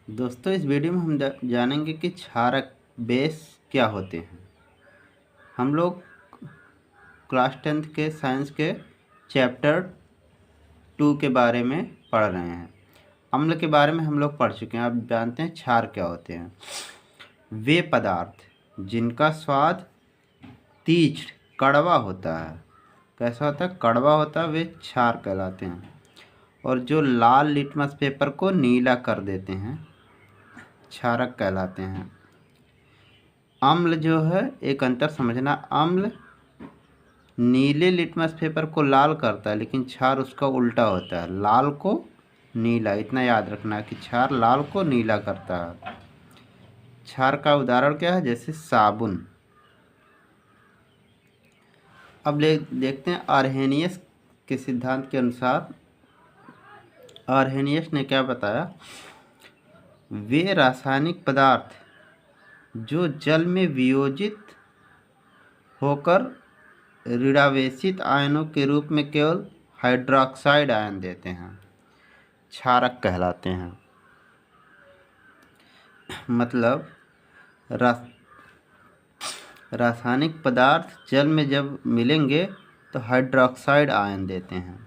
दोस्तों, इस वीडियो में हम जानेंगे कि क्षारक बेस क्या होते हैं। हम लोग क्लास 10th के साइंस के चैप्टर 2 के बारे में पढ़ रहे हैं। अम्ल के बारे में हम लोग पढ़ चुके हैं। अब जानते हैं क्षार क्या होते हैं। वे पदार्थ जिनका स्वाद तीक्ष्ण कड़वा होता है। कैसा होता है? कड़वा होता है। वे क्षार कहलाते हैं। और जो लाल लिटमस पेपर को नीला कर देते हैं, क्षारक कहलाते हैं। अम्ल जो है, एक अंतर समझना, अम्ल नीले लिटमस पेपर को लाल करता है, लेकिन क्षार उसका उल्टा होता है, लाल को नीला। इतना याद रखना है कि क्षार लाल को नीला करता है। क्षार का उदाहरण क्या है? जैसे साबुन। अब देखते हैं आर्हेनियस के सिद्धांत के अनुसार। आर्हेनियस ने क्या बताया? वे रासायनिक पदार्थ जो जल में वियोजित होकर ऋणावेशित आयनों के रूप में केवल हाइड्रोक्साइड आयन देते हैं, क्षारक कहलाते हैं। मतलब रासायनिक पदार्थ जल में जब मिलेंगे तो हाइड्रोक्साइड आयन देते हैं,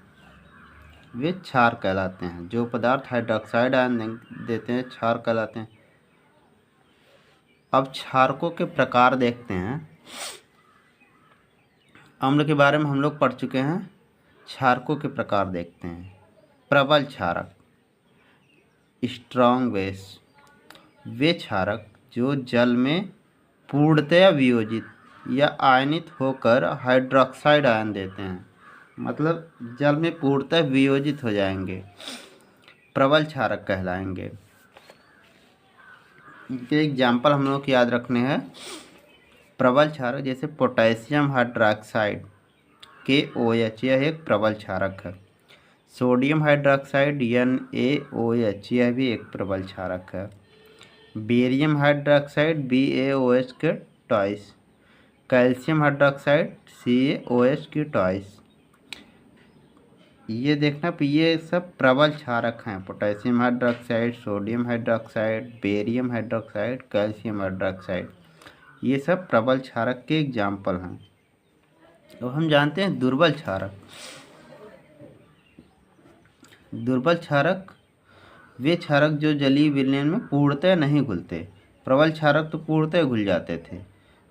वे क्षार कहलाते हैं। जो पदार्थ हाइड्रोक्साइड आयन देते हैं, क्षार कहलाते हैं। अब क्षारकों के प्रकार देखते हैं। अम्ल के बारे में हम लोग पढ़ चुके हैं। क्षारकों के प्रकार देखते हैं। प्रबल क्षारक, स्ट्रॉन्ग बेस। वे क्षारक जो जल में पूर्णतया वियोजित या आयनित होकर हाइड्रोक्साइड आयन देते हैं, मतलब जल में पूर्णतः वियोजित हो जाएंगे, प्रबल क्षारक कहलाएंगे। इनके एग्जाम्पल हम लोग को याद रखने हैं। प्रबल क्षारक जैसे पोटेशियम हाइड्रोक्साइड KOH, यह एक प्रबल क्षारक है। सोडियम हाइड्रोक्साइड NaOH, यह भी एक प्रबल क्षारक है। बेरियम हाइड्रोक्साइड BaOH के ट्वाइस। कैल्शियम हाइड्रोक्साइड CaOH की ट्वाइस। ये देखना, ये सब प्रबल क्षारक हैं। Potassium hydroxide, sodium hydroxide, barium hydroxide, calcium hydroxide, ये सब प्रबल क्षारक के एग्जाम्पल हैं। तो हम जानते हैं दुर्बल क्षारक। दुर्बल क्षारक वे क्षारक जो जलीय विलयन में पूर्णतः नहीं घुलते। प्रबल क्षारक तो पूर्णतः घुल जाते थे।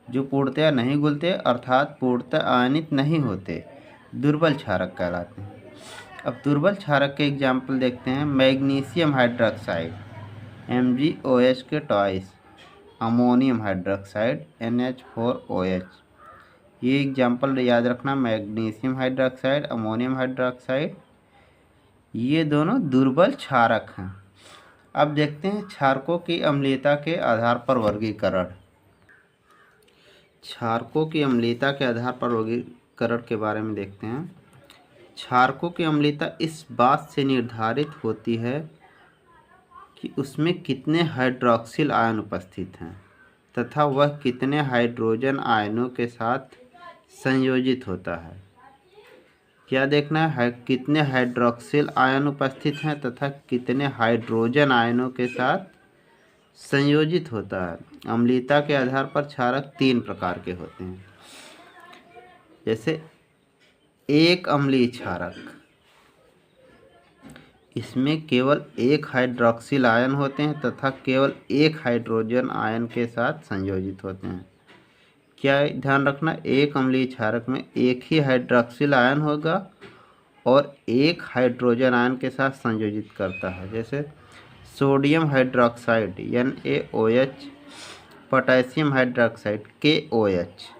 जो पूर्णतः नहीं घुलते अर्थात पूर्णतः आयनित नहीं होते, दुर्बल क्षारक कहलाते हैं। अब दुर्बल क्षारक के एग्जाम्पल देखते हैं। मैग्नीशियम हाइड्रोक्साइड MgOH के ट्वाइस। अमोनियम हाइड्रोक्साइड NH4OH, ये एग्जाम्पल याद रखना। मैग्नीशियम हाइड्रोक्साइड, अमोनियम हाइड्रोक्साइड, ये दोनों दुर्बल क्षारक हैं। अब देखते हैं क्षारकों की अम्लीयता के आधार पर वर्गीकरण। क्षारकों की अम्लीयता के आधार पर वर्गीकरण के बारे में देखते हैं। क्षारकों की अम्लीयता इस बात से निर्धारित होती है कि उसमें कितने हाइड्रॉक्सिल आयन उपस्थित हैं तथा वह कितने हाइड्रोजन आयनों के साथ संयोजित होता है। क्या देखना है? कितने हाइड्रॉक्सिल आयन उपस्थित हैं तथा कितने हाइड्रोजन आयनों के साथ संयोजित होता है। अम्लीयता के आधार पर क्षारक 3 प्रकार के होते हैं। जैसे एक अम्लीय क्षारक, इसमें केवल एक हाइड्रॉक्सिल आयन होते हैं तथा केवल एक हाइड्रोजन आयन के साथ संयोजित होते हैं। क्या ध्यान रखना? एक अम्लीय क्षारक में एक ही हाइड्रॉक्सिल आयन होगा और एक हाइड्रोजन आयन के साथ संयोजित करता है। जैसे sodium hydroxide NaOH, potassium hydroxide KOH।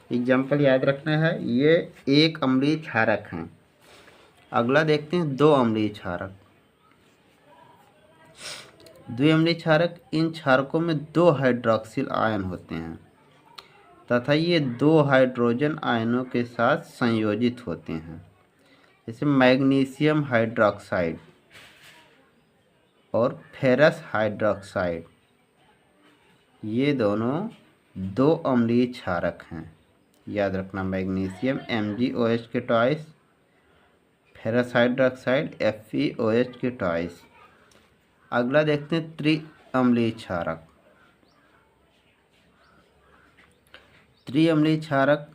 Example याद रखना है। ये एक अम्लीय क्षारक हैं। अगला देखते हैं दो अम्लीय क्षारक। द्विअम्लीय क्षारक, इन क्षारकों में 2 हाइड्रॉक्सिल आयन होते हैं तथा ये 2 हाइड्रोजन आयनों के साथ संयोजित होते हैं। जैसे मैग्नीशियम हाइड्रोक्साइड और फेरस हाइड्रोक्साइड, ये दोनों 2 अम्लीय क्षारक हैं। याद रखना, मैग्नीशियम MgOH के ट्वाइस, फेरस हाइड्रोक्साइड FeOH के ट्वाइस। अगला देखते हैं त्रिअम्लीय क्षारक। त्रिअम्लीय क्षारक,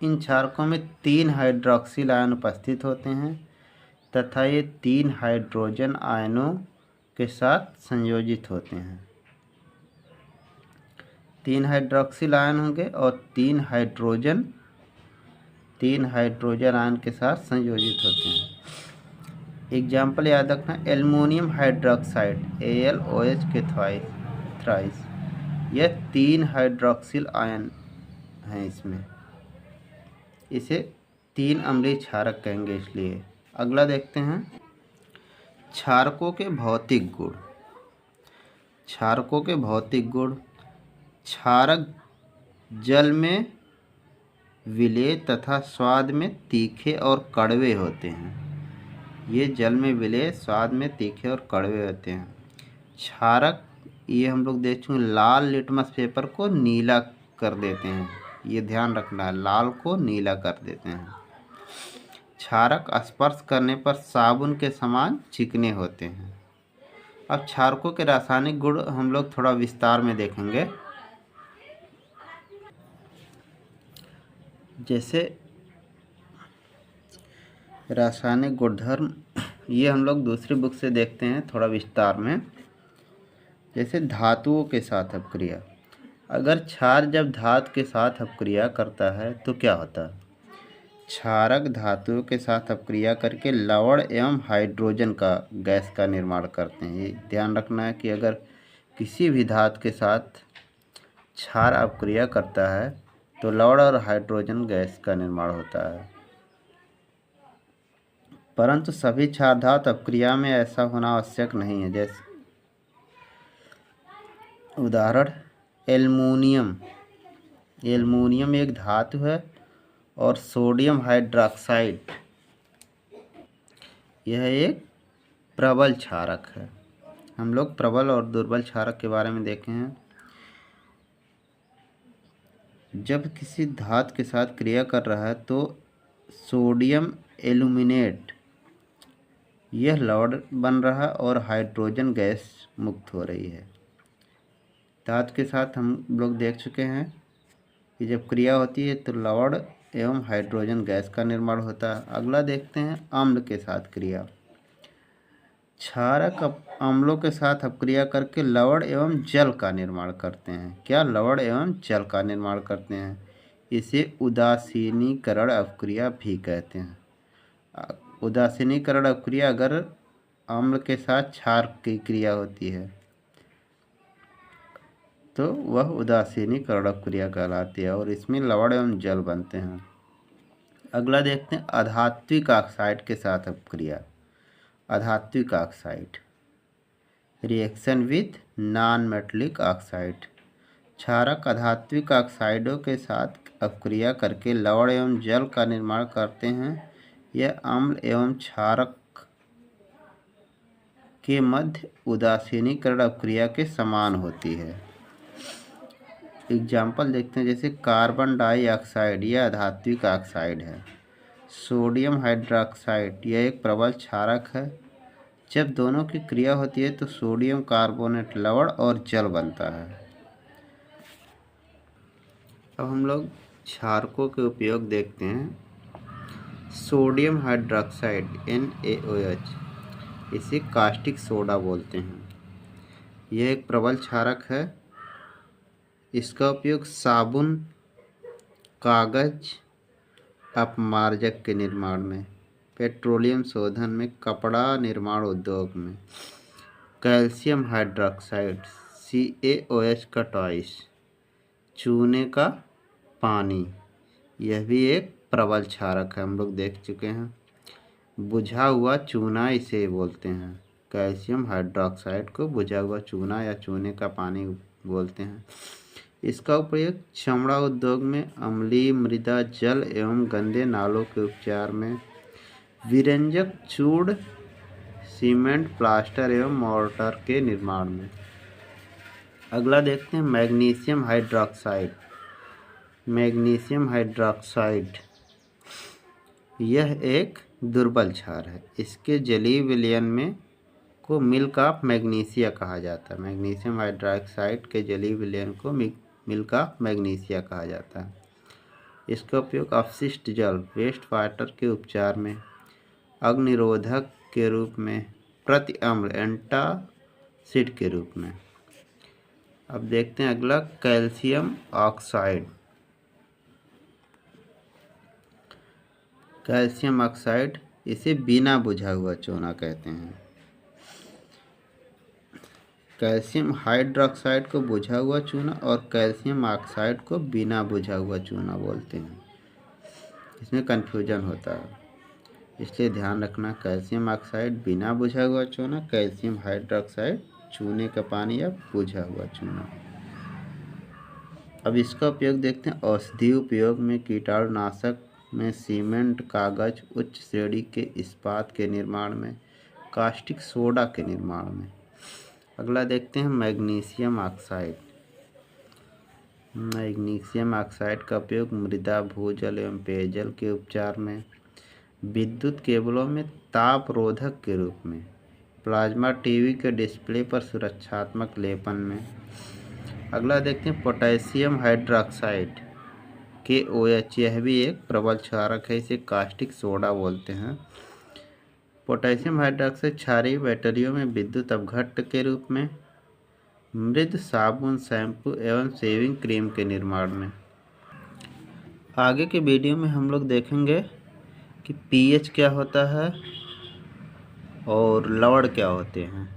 इन क्षारकों में 3 हाइड्रोक्सिल आयन उपस्थित होते हैं तथा ये 3 हाइड्रोजन आयनों के साथ संयोजित होते हैं। 3 हाइड्रोक्सिल आयन होंगे और 3 हाइड्रोजन आयन के साथ संयोजित होते हैं। एग्जाम्पल याद रखना, एल्युमिनियम हाइड्रोक्साइड AlOH के थ्राइस, यह 3 हाइड्रोक्सिल आयन हैं इसमें, इसे 3 अम्लीय क्षारक कहेंगे इसलिए। अगला देखते हैं क्षारकों के भौतिक गुण। क्षारकों के भौतिक गुण, क्षारक जल में विलेय तथा स्वाद में तीखे और कड़वे होते हैं। ये जल में विलेय, स्वाद में तीखे और कड़वे होते हैं। क्षारक, ये हम लोग देख चुके, लाल लिटमस पेपर को नीला कर देते हैं, ये ध्यान रखना है, लाल को नीला कर देते हैं। क्षारक स्पर्श करने पर साबुन के समान चिकने होते हैं। अब क्षारकों के रासायनिक गुण हम लोग थोड़ा विस्तार में देखेंगे। जैसे रासायनिक गुणधर्म, ये हम लोग दूसरी बुक से देखते हैं थोड़ा विस्तार में। जैसे धातुओं के साथ अपक्रिया, अगर क्षार जब धातु के साथ अपक्रिया करता है तो क्या होता है? क्षारक धातुओं के साथ अपक्रिया करके लवण एवं हाइड्रोजन का गैस का निर्माण करते हैं। ये ध्यान रखना है कि अगर किसी भी धातु के साथ क्षार अपक्रिया करता है तो लवण और हाइड्रोजन गैस का निर्माण होता है। परंतु सभी क्षार धातु अपक्रिया में ऐसा होना आवश्यक नहीं है। जैसे उदाहरण, एल्युमिनियम एक धातु है और सोडियम हाइड्रोक्साइड यह एक प्रबल क्षारक है। हम लोग प्रबल और दुर्बल क्षारक के बारे में देखे हैं। जब किसी धातु के साथ क्रिया कर रहा है तो सोडियम एल्यूमिनेट यह लवण बन रहा है और हाइड्रोजन गैस मुक्त हो रही है। धातु के साथ हम लोग देख चुके हैं कि जब क्रिया होती है तो लवण एवं हाइड्रोजन गैस का निर्माण होता है। अगला देखते हैं अम्ल के साथ क्रिया। क्षारक अम्लों के साथ अपक्रिया करके लवण एवं जल का निर्माण करते हैं। क्या? लवण एवं जल का निर्माण करते हैं। इसे उदासीनीकरण अपक्रिया भी कहते हैं। उदासीनीकरण अपक्रिया, अगर अम्ल के साथ क्षार की क्रिया होती है तो वह उदासीनीकरण अपक्रिया कहलाती है और इसमें लवण एवं जल बनते हैं। अगला देखते हैं अधात्विक ऑक्साइड के साथ अपक्रिया। अधात्विक oxide, reaction with non metallic oxide. क्षारक अधात्विक ऑक्साइडों के साथ अपक्रिया करके लवण एवं जल का निर्माण करते हैं। यह अम्ल एवं क्षारक के मध्य उदासीनीकरण अपक्रिया के समान होती है। एग्जाम्पल देखते हैं, जैसे कार्बन डाइऑक्साइड यह अधात्विक ऑक्साइड है। सोडियम हाइड्रोक्साइड यह एक प्रबल क्षारक है। जब दोनों की क्रिया होती है तो सोडियम कार्बोनेट लवण और जल बनता है। अब हम लोग क्षारकों के उपयोग देखते हैं। सोडियम हाइड्रोक्साइड NaOH, इसे कास्टिक सोडा बोलते हैं। यह एक प्रबल क्षारक है। इसका उपयोग साबुन, कागज, अपमार्जक के निर्माण में, पेट्रोलियम शोधन में, कपड़ा निर्माण उद्योग में। कैल्शियम हाइड्रोक्साइड CaOH का ट्वाइस, चूने का पानी, यह भी एक प्रबल क्षारक है, हम लोग देख चुके हैं। बुझा हुआ चूना इसे बोलते हैं। कैल्शियम हाइड्रोक्साइड को बुझा हुआ चूना या चूने का पानी बोलते हैं। इसका उपयोग चमड़ा उद्योग में, अम्लीय मृदा जल एवं गंदे नालों के उपचार में, विरंजक चूड़, सीमेंट, प्लास्टर एवं मोर्टार के निर्माण में। अगला देखते हैं मैग्नीशियम हाइड्रोक्साइड। मैग्नीशियम हाइड्रोक्साइड यह एक दुर्बल क्षार है। इसके जलीय विलयन में को मिल्क ऑफ मैग्नीशिया कहा जाता है। मैग्नीशियम हाइड्रोक्साइड के जलीय विलयन को मिल्क ऑफ मैग्नीशिया कहा जाता है। इसका उपयोग अपशिष्ट जल वेस्ट वाटर के उपचार में, अग्निरोधक के रूप में, प्रति अम्ल एंटासिड के रूप में। अब देखते हैं अगला, कैल्शियम ऑक्साइड। कैल्शियम ऑक्साइड, इसे बिना बुझा हुआ चूना कहते हैं। कैल्शियम हाइड्रोक्साइड को बुझा हुआ चूना और कैल्शियम ऑक्साइड को बिना बुझा हुआ चूना बोलते हैं। इसमें कन्फ्यूजन होता है, इसलिए ध्यान रखना। कैल्शियम ऑक्साइड बिना बुझा हुआ चूना, कैल्शियम हाइड्रोक्साइड चूने का पानी या बुझा हुआ चूना। अब इसका उपयोग देखते हैं। औषधीय उपयोग में, कीटाणुनाशक में, सीमेंट, कागज, उच्च श्रेणी के इस्पात के निर्माण में, कास्टिक सोडा के निर्माण में। अगला देखते हैं मैग्नीशियम ऑक्साइड। मैग्नीशियम ऑक्साइड का उपयोग मृदा, भूजल एवं पेयजल के उपचार में, विद्युत केबलों में ताप रोधक के रूप में, प्लाज्मा टीवी के डिस्प्ले पर सुरक्षात्मक लेपन में। अगला देखते हैं पोटेशियम हाइड्रोक्साइड KOH। यह भी एक प्रबल क्षारक है, इसे कास्टिक सोडा बोलते हैं। पोटेशियम हाइड्रोक्साइड क्षारीय बैटरियों में, विद्युत अपघट्ट के रूप में, मृद साबुन, शैम्पू एवं शेविंग क्रीम के निर्माण में। आगे के वीडियो में हम लोग देखेंगे कि pH क्या होता है और लवण क्या होते हैं।